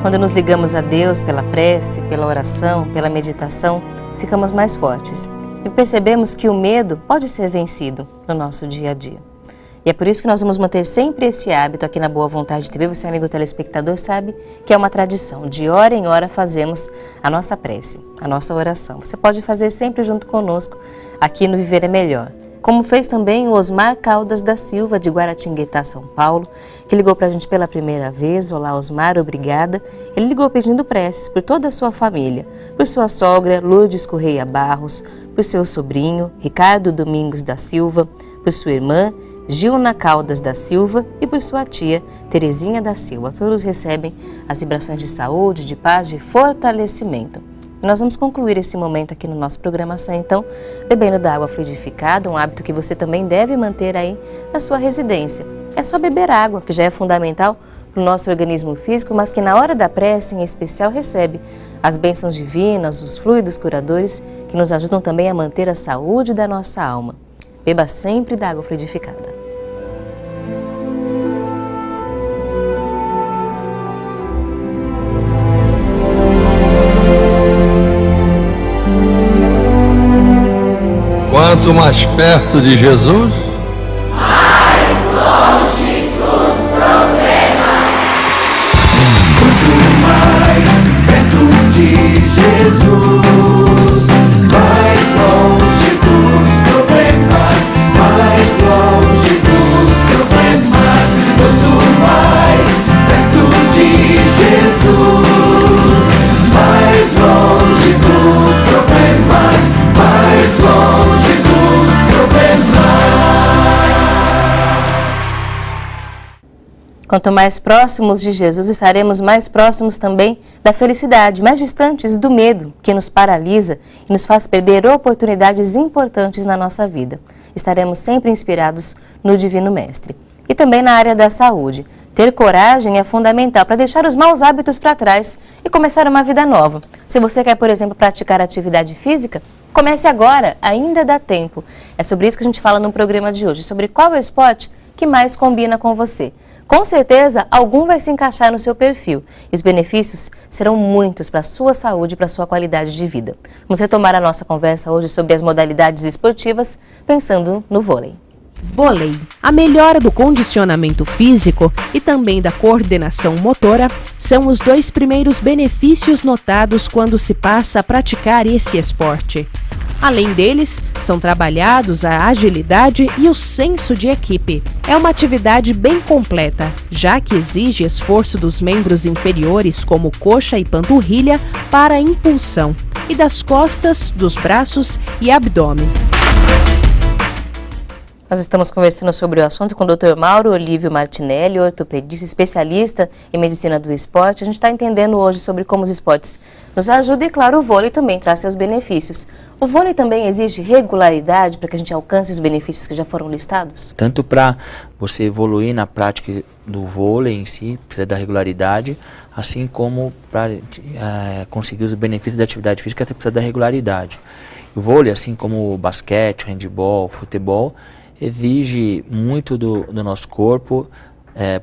Quando nos ligamos a Deus pela prece, pela oração, pela meditação, ficamos mais fortes e percebemos que o medo pode ser vencido no nosso dia a dia. E é por isso que nós vamos manter sempre esse hábito aqui na Boa Vontade TV. Você, amigo telespectador, sabe que é uma tradição. De hora em hora fazemos a nossa prece, a nossa oração. Você pode fazer sempre junto conosco aqui no Viver é Melhor. Como fez também o Osmar Caldas da Silva, de Guaratinguetá, São Paulo, que ligou para a gente pela primeira vez. Olá, Osmar, obrigada. Ele ligou pedindo preces por toda a sua família, por sua sogra, Lourdes Correia Barros, por seu sobrinho, Ricardo Domingos da Silva, por sua irmã, Gilna Caldas da Silva, e por sua tia, Terezinha da Silva. Todos recebem as vibrações de saúde, de paz, de fortalecimento. Nós vamos concluir esse momento aqui no nosso programação, então, bebendo da água fluidificada, um hábito que você também deve manter aí na sua residência. É só beber água, que já é fundamental para o nosso organismo físico, mas que na hora da prece, em especial, recebe as bênçãos divinas, os fluidos curadores, que nos ajudam também a manter a saúde da nossa alma. Beba sempre da água fluidificada. Quanto mais perto de Jesus, mais longe dos problemas. Quanto mais perto de Jesus, mais longe dos problemas. Mais longe dos problemas. Quanto mais perto de Jesus, mais longe dos problemas. Mais longe dos problemas. Quanto mais próximos de Jesus, estaremos mais próximos também da felicidade, mais distantes do medo que nos paralisa e nos faz perder oportunidades importantes na nossa vida. Estaremos sempre inspirados no Divino Mestre. E também na área da saúde. Ter coragem é fundamental para deixar os maus hábitos para trás e começar uma vida nova. Se você quer, por exemplo, praticar atividade física, comece agora, ainda dá tempo. É sobre isso que a gente fala no programa de hoje, sobre qual é o esporte que mais combina com você. Com certeza, algum vai se encaixar no seu perfil e os benefícios serão muitos para a sua saúde e para a sua qualidade de vida. Vamos retomar a nossa conversa hoje sobre as modalidades esportivas, pensando no vôlei. Vôlei. A melhora do condicionamento físico e também da coordenação motora são os dois primeiros benefícios notados quando se passa a praticar esse esporte. Além deles, são trabalhados a agilidade e o senso de equipe. É uma atividade bem completa, já que exige esforço dos membros inferiores, como coxa e panturrilha, para a impulsão, e das costas, dos braços e abdômen. Nós estamos conversando sobre o assunto com o Dr. Mauro Olívio Martinelli, ortopedista, especialista em medicina do esporte. A gente está entendendo hoje sobre como os esportes nos ajudam e, claro, o vôlei também traz seus benefícios. O vôlei também exige regularidade para que a gente alcance os benefícios que já foram listados? Tanto para você evoluir na prática do vôlei em si, precisa da regularidade, assim como para conseguir os benefícios da atividade física, você precisa da regularidade. O vôlei, assim como o basquete, o handebol, o futebol, exige muito do nosso corpo,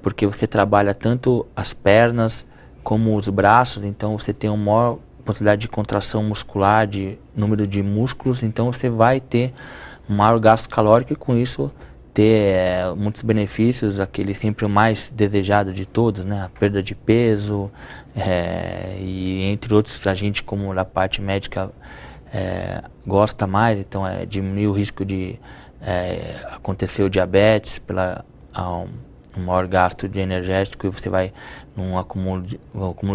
porque você trabalha tanto as pernas como os braços, então você tem uma maior possibilidade de contração muscular, de número de músculos, então você vai ter um maior gasto calórico e com isso ter muitos benefícios, aquele sempre o mais desejado de todos, né? A perda de peso e entre outros, a gente como na parte médica gosta mais, então diminuir o risco de acontecer o diabetes pela um maior gasto de energético, e você vai num acúmulo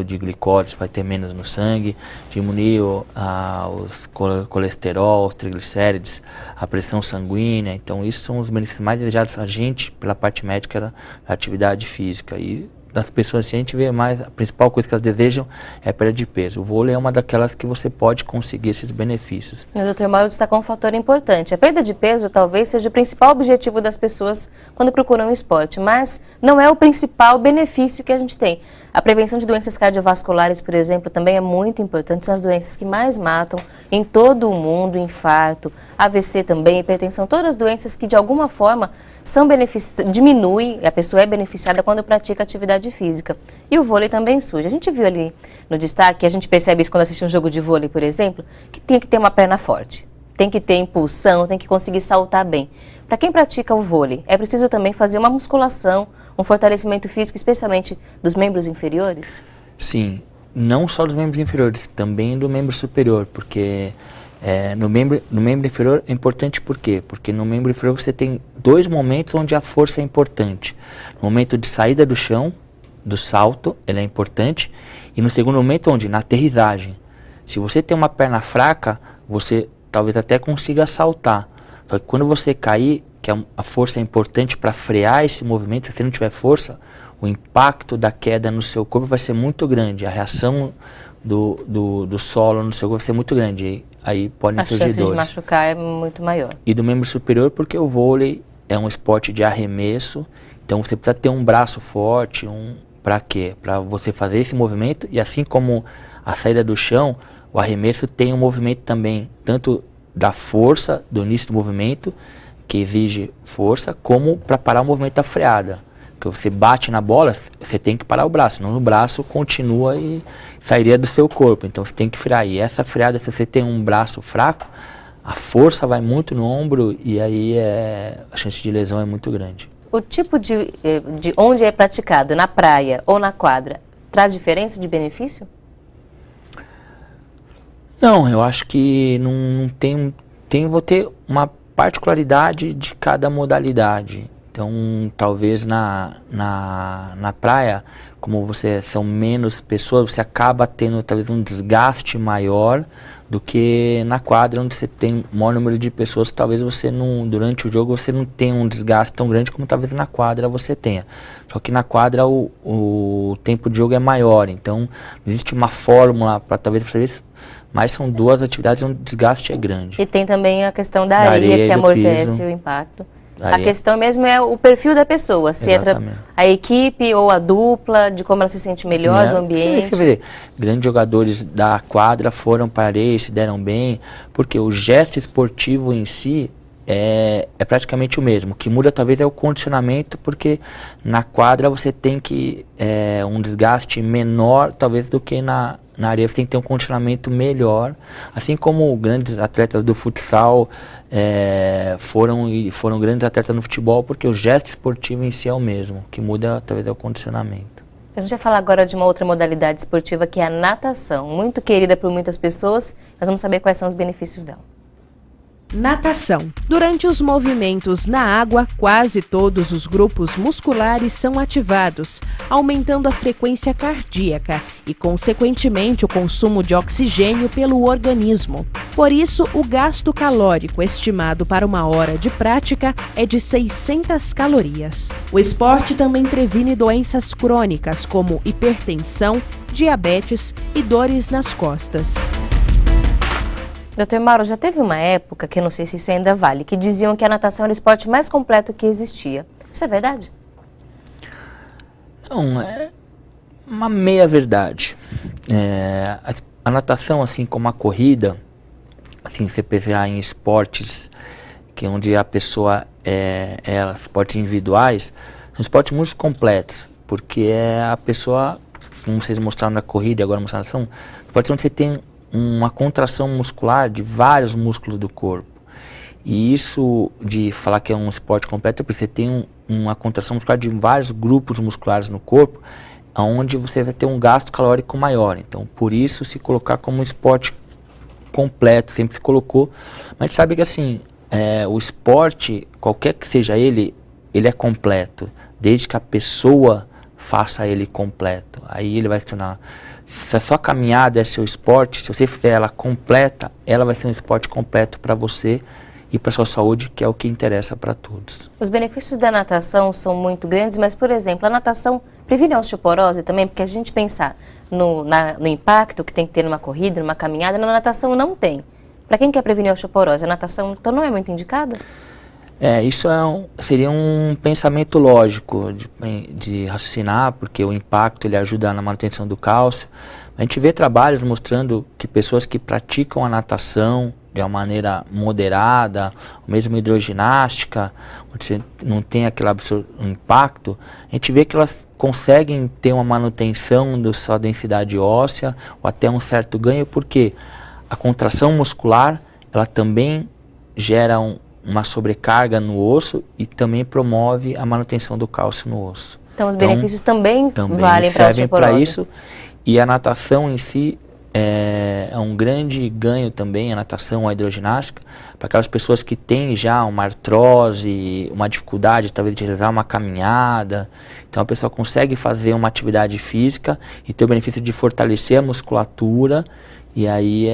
de glicose, vai ter menos no sangue, diminuir os colesterol, os triglicérides, a pressão sanguínea. Então isso são os benefícios mais desejados a gente pela parte médica da atividade física. E das pessoas, se a gente vê mais, a principal coisa que elas desejam é a perda de peso. O vôlei é uma daquelas que você pode conseguir esses benefícios. O Dr. Mauro destacou um fator importante. A perda de peso talvez seja o principal objetivo das pessoas quando procuram o esporte, mas não é o principal benefício que a gente tem. A prevenção de doenças cardiovasculares, por exemplo, também é muito importante. São as doenças que mais matam em todo o mundo, infarto, AVC também, hipertensão, todas as doenças que de alguma forma diminuem, a pessoa é beneficiada quando pratica atividade física. E o vôlei também surge. A gente viu ali no destaque, a gente percebe isso quando assiste um jogo de vôlei, por exemplo, que tem que ter uma perna forte, tem que ter impulsão, tem que conseguir saltar bem. Para quem pratica o vôlei, é preciso também fazer uma musculação, um fortalecimento físico, especialmente dos membros inferiores? Sim, não só dos membros inferiores, também do membro superior, porque no membro inferior é importante por quê? Porque no membro inferior você tem dois momentos onde a força é importante. No momento de saída do chão, do salto, ele é importante, e no segundo momento onde? Na aterrissagem. Se você tem uma perna fraca, você talvez até consiga saltar. Só que quando você cair, que a força é importante para frear esse movimento, se você não tiver força, o impacto da queda no seu corpo vai ser muito grande, a reação do solo no seu corpo vai ser muito grande, aí podem surgir dores. A chance de machucar é muito maior. E do membro superior, porque o vôlei é um esporte de arremesso, então você precisa ter um braço forte, para quê? Para você fazer esse movimento, e assim como a saída do chão, o arremesso tem um movimento também, tanto da força, do início do movimento, que exige força, como para parar o movimento da freada. Porque você bate na bola, você tem que parar o braço, senão o braço continua e sairia do seu corpo. Então você tem que frear. E essa freada, se você tem um braço fraco, a força vai muito no ombro e aí a chance de lesão é muito grande. O tipo de onde é praticado, na praia ou na quadra, traz diferença de benefício? Não, eu acho que não vou ter uma particularidade de cada modalidade. Então, talvez na praia, como são menos pessoas, você acaba tendo talvez um desgaste maior do que na quadra, onde você tem maior número de pessoas. Talvez você durante o jogo você não tenha um desgaste tão grande como talvez na quadra você tenha. Só que na quadra o tempo de jogo é maior, então não existe uma fórmula para talvez perceber isso. Mas são duas atividades onde o desgaste é grande. E tem também a questão da areia que amortece o impacto. A questão mesmo é o perfil da pessoa, se é a equipe ou a dupla, de como ela se sente melhor do ambiente. Você vê, grandes jogadores da quadra foram para a areia e se deram bem, porque o gesto esportivo em si é praticamente o mesmo. O que muda talvez é o condicionamento, porque na quadra você tem que um desgaste menor talvez do que na areia, você tem que ter um condicionamento melhor, assim como grandes atletas do futsal foram grandes atletas no futebol, porque o gesto esportivo em si é o mesmo, o que muda talvez é o condicionamento. A gente vai falar agora de uma outra modalidade esportiva, que é a natação, muito querida por muitas pessoas. Nós vamos saber quais são os benefícios dela. Natação. Durante os movimentos na água, quase todos os grupos musculares são ativados, aumentando a frequência cardíaca e, consequentemente, o consumo de oxigênio pelo organismo. Por isso, o gasto calórico estimado para uma hora de prática é de 600 calorias. O esporte também previne doenças crônicas como hipertensão, diabetes e dores nas costas. Dr. Mauro, já teve uma época, que eu não sei se isso ainda vale, que diziam que a natação era o esporte mais completo que existia. Isso é verdade? Não, é uma meia-verdade. A natação, assim como a corrida, assim, você pensar em esportes onde a pessoa esportes individuais, são esportes muito completos, porque a pessoa, como vocês mostraram na corrida e agora mostraram na natação, esportes onde você tem uma contração muscular de vários músculos do corpo. E isso de falar que é um esporte completo é porque você tem uma contração muscular de vários grupos musculares no corpo, onde você vai ter um gasto calórico maior. Então, por isso se colocar como um esporte completo, sempre se colocou. Mas a gente sabe que assim, o esporte, qualquer que seja ele é completo, desde que a pessoa faça ele completo. Aí ele vai se tornar... Se a sua caminhada é seu esporte, se você fizer ela completa, ela vai ser um esporte completo para você e para sua saúde, que é o que interessa para todos. Os benefícios da natação são muito grandes, mas, por exemplo, a natação previne a osteoporose também, porque a gente pensar no impacto que tem que ter numa corrida, numa caminhada, na natação não tem. Para quem quer prevenir a osteoporose, a natação então não é muito indicada? Isso seria um pensamento lógico de raciocinar, porque o impacto ele ajuda na manutenção do cálcio. A gente vê trabalhos mostrando que pessoas que praticam a natação de uma maneira moderada, ou mesmo hidroginástica, onde você não tem aquele impacto, a gente vê que elas conseguem ter uma manutenção da sua densidade óssea, ou até um certo ganho, porque a contração muscular, ela também gera uma sobrecarga no osso e também promove a manutenção do cálcio no osso. Então os benefícios também valem para a osteoporose. Para isso, e a natação em si é um grande ganho também, a natação, a hidroginástica, para aquelas pessoas que têm já uma artrose, uma dificuldade talvez de realizar uma caminhada. Então a pessoa consegue fazer uma atividade física e ter o benefício de fortalecer a musculatura e aí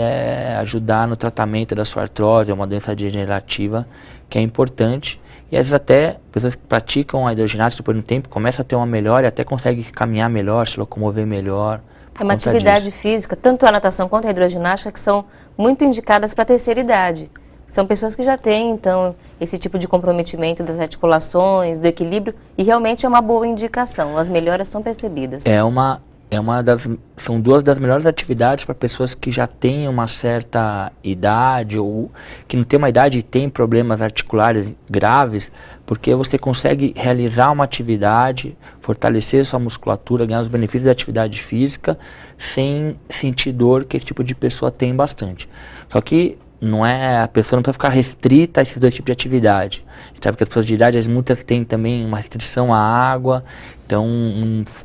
ajudar no tratamento da sua artrose, uma doença degenerativa que é importante. E às vezes até pessoas que praticam a hidroginástica depois de um tempo começam a ter uma melhora e até conseguem caminhar melhor, se locomover melhor. É uma atividade física, tanto a natação quanto a hidroginástica, que são muito indicadas para a terceira idade. São pessoas que já têm, então, esse tipo de comprometimento das articulações, do equilíbrio, e realmente é uma boa indicação. As melhoras são percebidas. São duas das melhores atividades para pessoas que já têm uma certa idade ou que não têm uma idade e têm problemas articulares graves, porque você consegue realizar uma atividade, fortalecer sua musculatura, ganhar os benefícios da atividade física sem sentir dor, que esse tipo de pessoa tem bastante. Só que a pessoa não precisa ficar restrita a esses dois tipos de atividade. A gente sabe que as pessoas de idade, muitas têm também uma restrição à água, então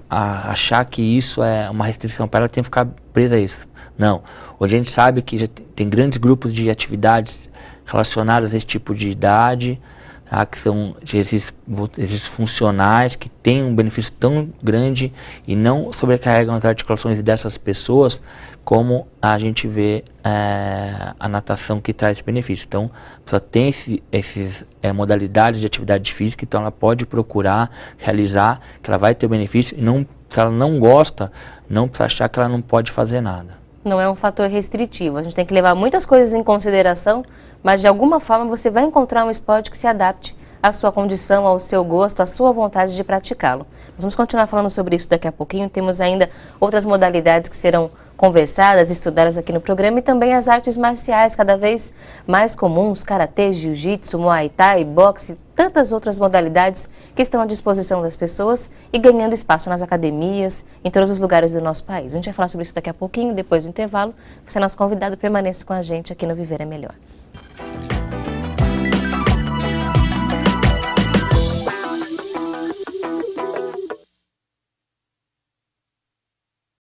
achar que isso é uma restrição para ela, tem que ficar presa a isso. Não. Hoje a gente sabe que já tem grandes grupos de atividades relacionadas a esse tipo de idade, tá, que são exercícios funcionais, que têm um benefício tão grande e não sobrecarregam as articulações dessas pessoas, como a gente vê a natação que traz esse benefício. Então, a pessoa tem esses modalidades de atividade física, então ela pode procurar realizar, que ela vai ter o benefício, e se ela não gosta, não precisa achar que ela não pode fazer nada. Não é um fator restritivo, a gente tem que levar muitas coisas em consideração, mas de alguma forma você vai encontrar um esporte que se adapte à sua condição, ao seu gosto, à sua vontade de praticá-lo. Nós vamos continuar falando sobre isso daqui a pouquinho, temos ainda outras modalidades que serão conversadas, estudadas aqui no programa, e também as artes marciais cada vez mais comuns, karatê, jiu-jitsu, muay thai, boxe, tantas outras modalidades que estão à disposição das pessoas e ganhando espaço nas academias, em todos os lugares do nosso país. A gente vai falar sobre isso daqui a pouquinho, depois do intervalo. Você é nosso convidado, permaneça com a gente aqui no Viver é Melhor.